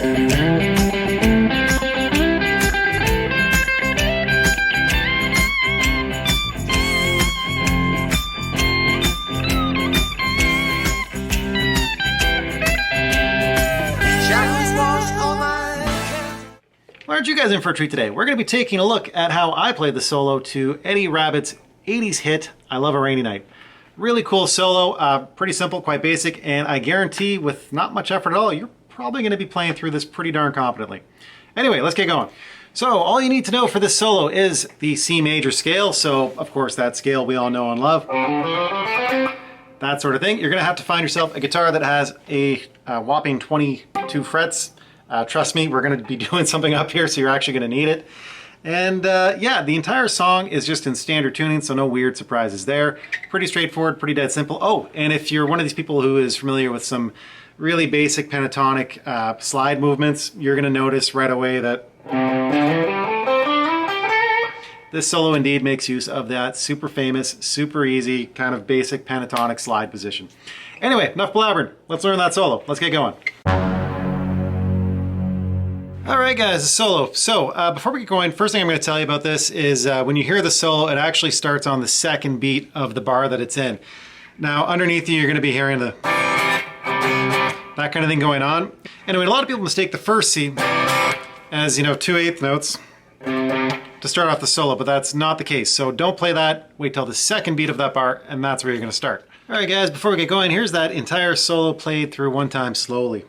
Why aren't you guys in for a treat today? We're going to be taking a look at how I played the solo to Eddie Rabbitt's 80s hit, I Love a Rainy Night. Really cool solo, pretty simple, quite basic, and I guarantee with not much effort at all, you're probably going to be playing through this pretty darn competently. Anyway, let's get going. So all you need to know for this solo is the C major scale, so of course that scale we all know and love. That sort of thing. You're going to have to find yourself a guitar that has a whopping 22 frets. Trust me, we're going to be doing something up here, so you're actually going to need it. And yeah, the entire song is just in standard tuning, so no weird surprises there. Pretty straightforward, pretty dead simple. Oh, and if you're one of these people who is familiar with some really basic pentatonic slide movements, you're going to notice right away that this solo indeed makes use of that super famous, super easy, kind of basic pentatonic slide position. Anyway, enough blabbering. Let's learn that solo. Let's get going. Alright guys, the solo. So before we get going, first thing I'm going to tell you about this is when you hear the solo, it actually starts on the second beat of the bar that it's in. Now underneath you, you're going to be hearing that kind of thing going on. Anyway, a lot of people mistake the first C as, you know, 2/8 notes to start off the solo, but that's not the case. So don't play that, wait till the second beat of that bar, and that's where you're going to start. Alright guys, before we get going, here's that entire solo played through one time slowly.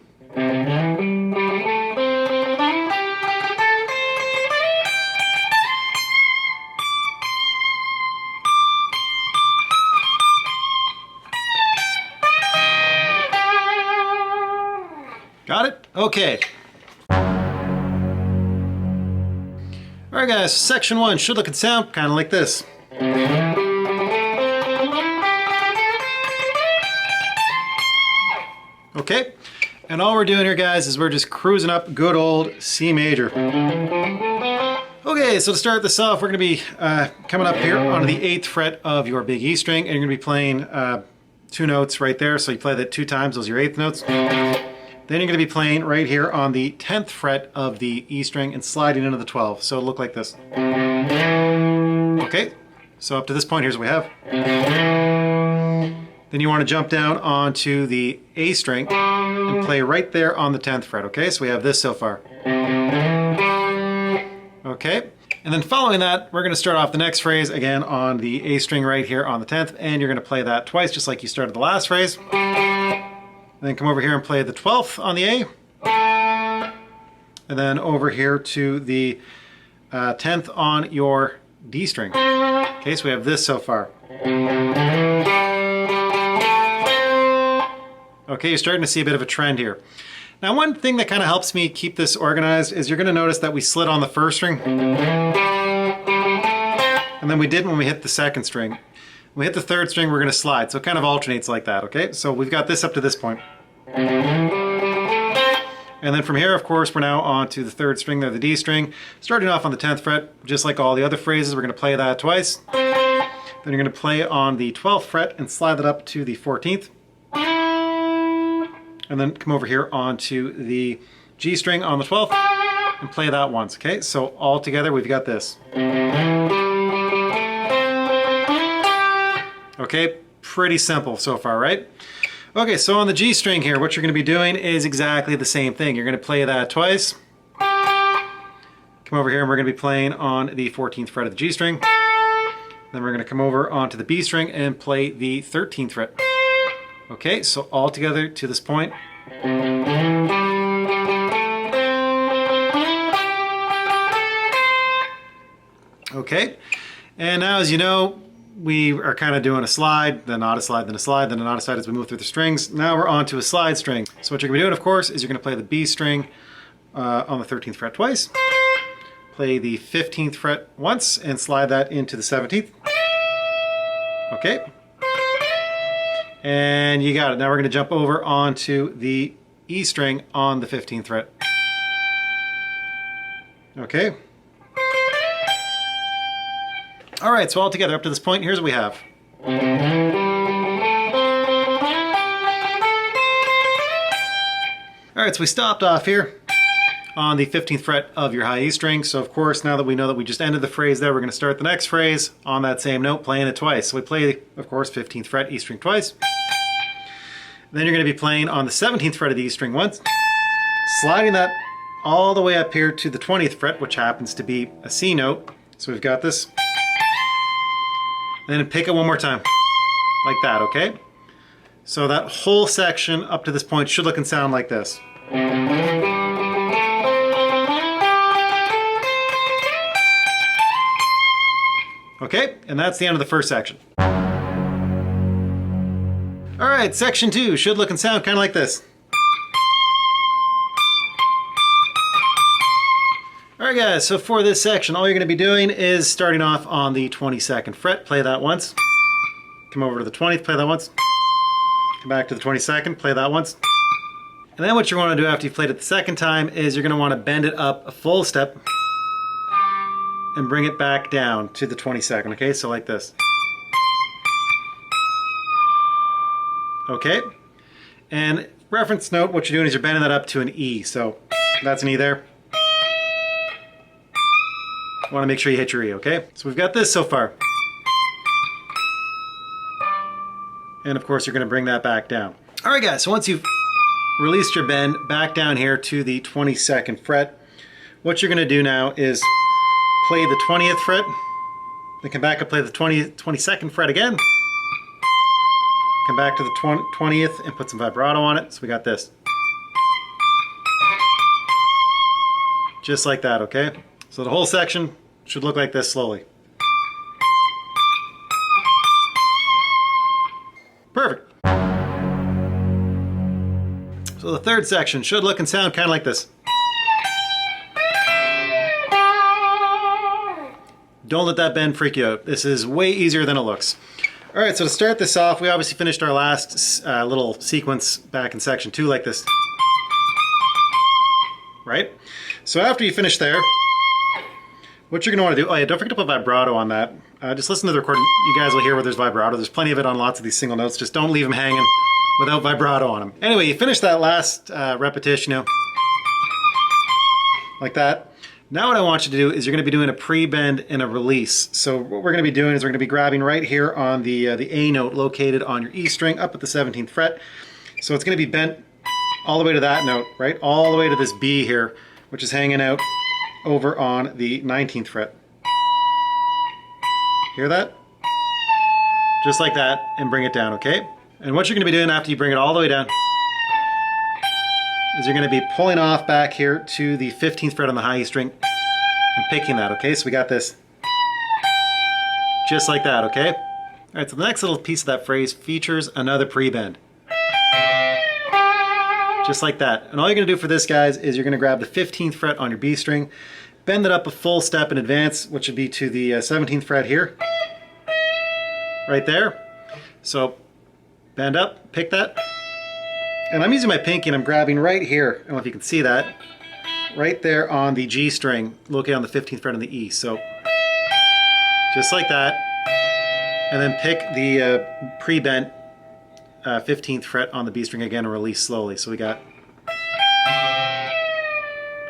Got it? Okay. Alright guys, section 1 should look and sound kind of like this. Okay, and all we're doing here guys is we're just cruising up good old C major. Okay, so to start this off, we're going to be coming up here onto the 8th fret of your big E string, and you're going to be playing 2 notes right there, so you play that 2 times, those are your 8th notes. Then you're going to be playing right here on the 10th fret of the E string and sliding into the 12th. So it'll look like this. Okay, so up to this point, here's what we have. Then you want to jump down onto the A string and play right there on the 10th fret. Okay, so we have this so far. Okay, and then following that, we're going to start off the next phrase again on the A string right here on the 10th, and you're going to play that twice just like you started the last phrase. Then come over here and play the 12th on the A. And then over here to the 10th on your D string. Okay, so we have this so far. Okay, you're starting to see a bit of a trend here. Now one thing that kind of helps me keep this organized is you're going to notice that we slid on the first string. And then we didn't when we hit the second string. When we hit the third string, we're going to slide. So it kind of alternates like that, okay? So we've got this up to this point. And then from here, of course, we're now on to the 3rd string there, the D string. Starting off on the 10th fret, just like all the other phrases, we're going to play that twice. Then you're going to play on the 12th fret and slide that up to the 14th. And then come over here onto the G string on the 12th and play that once, okay? So all together, we've got this. Okay, pretty simple so far, right? Okay, so on the G string here, what you're going to be doing is exactly the same thing. You're going to play that twice. Come over here and we're going to be playing on the 14th fret of the G string. Then we're going to come over onto the B string and play the 13th fret. Okay, so all together to this point. Okay, and now as you know, we are kind of doing a slide, then not a slide, then a slide, then not a slide as we move through the strings. Now we're on to a slide string. So what you're going to be doing, of course, is you're going to play the B string on the 13th fret twice, play the 15th fret once, and slide that into the 17th. Okay. And you got it. Now we're going to jump over onto the E string on the 15th fret. Okay. All right, so all together up to this point, here's what we have. All right, so we stopped off here. on the 15th fret of your high E string. So of course, now that we know that we just ended the phrase there, we're going to start the next phrase on that same note, playing it twice. So we play, of course, 15th fret E string twice. Then you're going to be playing on the 17th fret of the E string once, sliding that all the way up here to the 20th fret, which happens to be a C note. So we've got this. And then pick it one more time, like that, okay? So that whole section up to this point should look and sound like this. Okay, and that's the end of the first section. All right, section 2 should look and sound kind of like this. All right guys, so for this section, all you're going to be doing is starting off on the 22nd fret, play that once. Come over to the 20th, play that once. Come back to the 22nd, play that once. And then what you want to do after you've played it the second time is you're going to want to bend it up a full step and bring it back down to the 22nd, okay? So like this. Okay? And reference note, what you're doing is you're bending that up to an E. So that's an E there. You want to make sure you hit your E, okay? So we've got this so far. And of course, you're going to bring that back down. All right, guys, so once you've released your bend back down here to the 22nd fret, what you're going to do now is play the 20th fret, then come back and play the 22nd fret again. Come back to the 20th and put some vibrato on it. So we got this. Just like that, okay? So the whole section should look like this slowly. Perfect. So the third section should look and sound kind of like this. Don't let that bend freak you out. This is way easier than it looks. All right, so to start this off, we obviously finished our last little sequence back in section 2 like this. Right? So after you finish there, what you're going to want to do, oh yeah, don't forget to put vibrato on that. Just listen to the recording. You guys will hear where there's vibrato. There's plenty of it on lots of these single notes. Just don't leave them hanging without vibrato on them. Anyway, you finish that last repetition, you know, like that. Now what I want you to do is you're going to be doing a pre-bend and a release. So what we're going to be doing is we're going to be grabbing right here on the A note located on your E string up at the 17th fret. So it's going to be bent all the way to that note, right? All the way to this B here, which is hanging out over on the 19th fret. Hear that? Just like that, and bring it down, okay? And what you're going to be doing after you bring it all the way down is you're going to be pulling off back here to the 15th fret on the high E string and picking that, okay? So we got this just like that, okay? All right, so the next little piece of that phrase features another pre-bend. Just like that. And all you're going to do for this, guys, is you're going to grab the 15th fret on your B string, bend it up a full step in advance, which would be to the 17th fret here, right there. So bend up, pick that. And I'm using my pinky and I'm grabbing right here. I don't know if you can see that. Right there on the G string, located on the 15th fret on the E. So just like that. And then pick the pre-bent 15th fret on the B string again and release slowly. So we got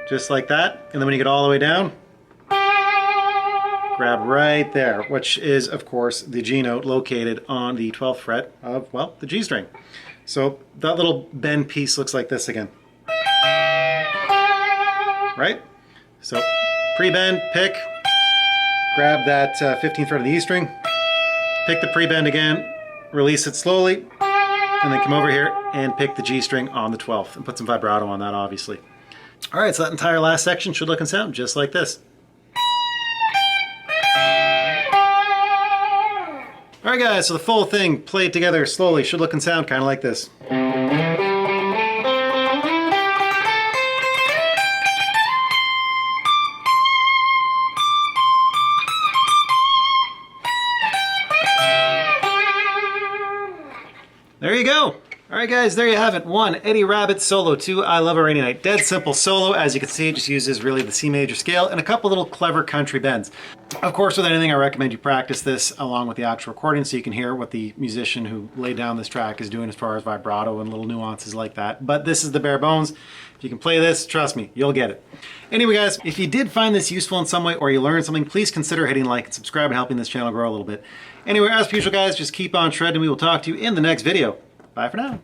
just like that. And then when you get all the way down, grab right there, which is, of course, the G note located on the 12th fret of, well, the G string. So that little bend piece looks like this again. Right? So pre-bend, pick, grab that 15th fret of the E string, pick the pre-bend again, release it slowly, and then come over here and pick the G string on the 12th and put some vibrato on that, obviously. All right, so that entire last section should look and sound just like this. All right, guys, so the full thing played together slowly should look and sound kind of like this. There you go. All All right, guys, there you have it. 1, Eddie Rabbitt solo. 2, I Love a Rainy Night. Dead simple solo. As you can see, it just uses really the C major scale and a couple little clever country bends. Of course, with anything, I recommend you practice this along with the actual recording so you can hear what the musician who laid down this track is doing as far as vibrato and little nuances like that. But this is the bare bones. If you can play this, trust me, you'll get it. Anyway, guys, if you did find this useful in some way or you learned something, please consider hitting like and subscribe and helping this channel grow a little bit. Anyway, as per usual, guys, just keep on shredding. We will talk to you in the next video. Bye for now.